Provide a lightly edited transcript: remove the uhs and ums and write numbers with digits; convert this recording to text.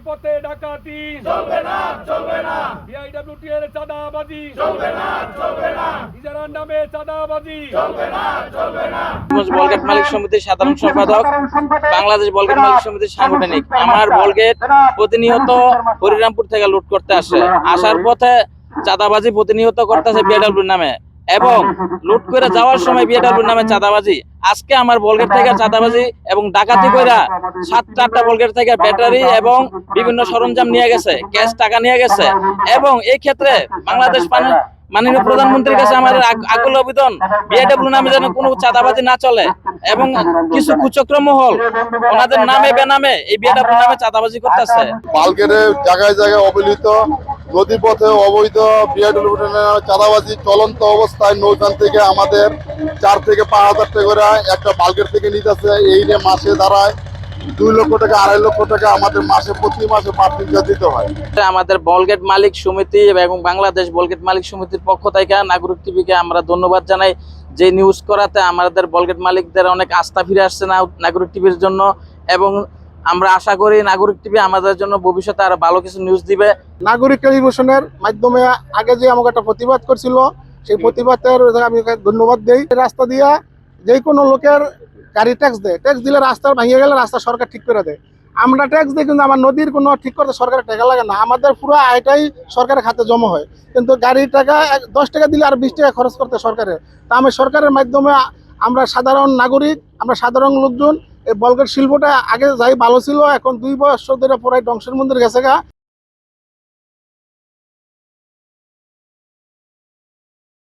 পথে ডাকাতি চলবে না চলবে না বিআইডব্লিউটি এর চাঁদাবাজি চলবে না চলবে না ইজারার নামে চাঁদাবাজি চলবে না চলবে না বলগেট মালিক সমিতির সাধারণ সম্পাদক, বাংলাদেশ বলগেট মালিক সমিতির সাংগঠনিক। আমার বলগেট প্রতিনিয়ত হরিরামপুর থেকে লুট করতে আসে, আসার পথে চাঁদাবাজি প্রতিনিয়ত করতেছে বিএডব্লিউর নামে, এবং লুট করে যাওয়ার সময় বিএডব্লিউর নামে চাঁদাবাজি। আজকে আমার বলগেট থেকে চাঁদাবাজি এবং ডাকাতি কইরা 7-8টা বলগেট থেকে ব্যাটারি এবং বিভিন্ন সরঞ্জাম নিয়ে গেছে, ক্যাশ টাকা নিয়ে গেছে। এবং এই ক্ষেত্রে বাংলাদেশ মাননীয় প্রধানমন্ত্রীর কাছে আমাদের আকুল আবেদন, বিএডব্লিউ নামে যেন কোনো চাঁদাবাজি না চলে, এবং কিছু কুচক্র মহল ওনাদের নামে বেনামে এই বিএডব্লিউ নামে চাঁদাবাজি করতেছে। বালগেটে জায়গায় জায়গায় অবহেলিত নদী পথে অবৈধ বিআইডব্লিউ চাঁদাবাজি চলন্ত অবস্থায় নৌযান থেকে আমাদের 4 থেকে 5,000 টাকা করে একটা বালগেট থেকে নিতেছে। এই নিয়ে মাসে দাঁড়ায় 2 লক্ষ টাকা 2.5 লক্ষ টাকা আমাদের প্রতি মাসে বাড়তি দিতে হয়। আমাদের বলগেট মালিক সমিতি এবং বাংলাদেশ বলগেট মালিক সমিতির পক্ষ থেকে নাগরিক টিভিকে আমরা ধন্যবাদ জানাই, যে নিউজ করাতে আমাদের বলগেট মালিকদের অনেক আস্থা ফিরে আসছে নাগরিক টিভির জন্য। এবং আমরা আশা করি নাগরিক টিভি আমাদের জন্য ভবিষ্যতে আরো ভালো কিছু নিউজ দিবে। নাগরিক টেলিভিশনের মাধ্যমে আগে যে আমাকে একটা প্রতিবাদ করছিল, সেই প্রতিবাদের আমি ধন্যবাদ দিই। রাস্তা দিয়া যে কোনো লোকের গাড়ি ট্যাক্স দেয়, ট্যাক্স দিলে রাস্তা ভেঙে গেলে রাস্তা সরকার ঠিক করে দেয়। আমরা ট্যাক্স দিই, কিন্তু আমার নদীর কোনো ঠিক করতে সরকারের টাকা লাগে না, আমাদের পুরো আয়টাই সরকারের খাতে জমা হয়। কিন্তু গাড়ির টাকা 10 টাকা দিলে আর 20 টাকা খরচ করতে সরকারের। তা আমি সরকারের মাধ্যমে আমরা সাধারণ নাগরিক, আমরা সাধারণ লোকজন এই বলগেট শিল্পটা আগে যাই ভালো ছিল, এখন 2 বছর ধরে পুরাই ধ্বংসের মন্দির গেছে গা।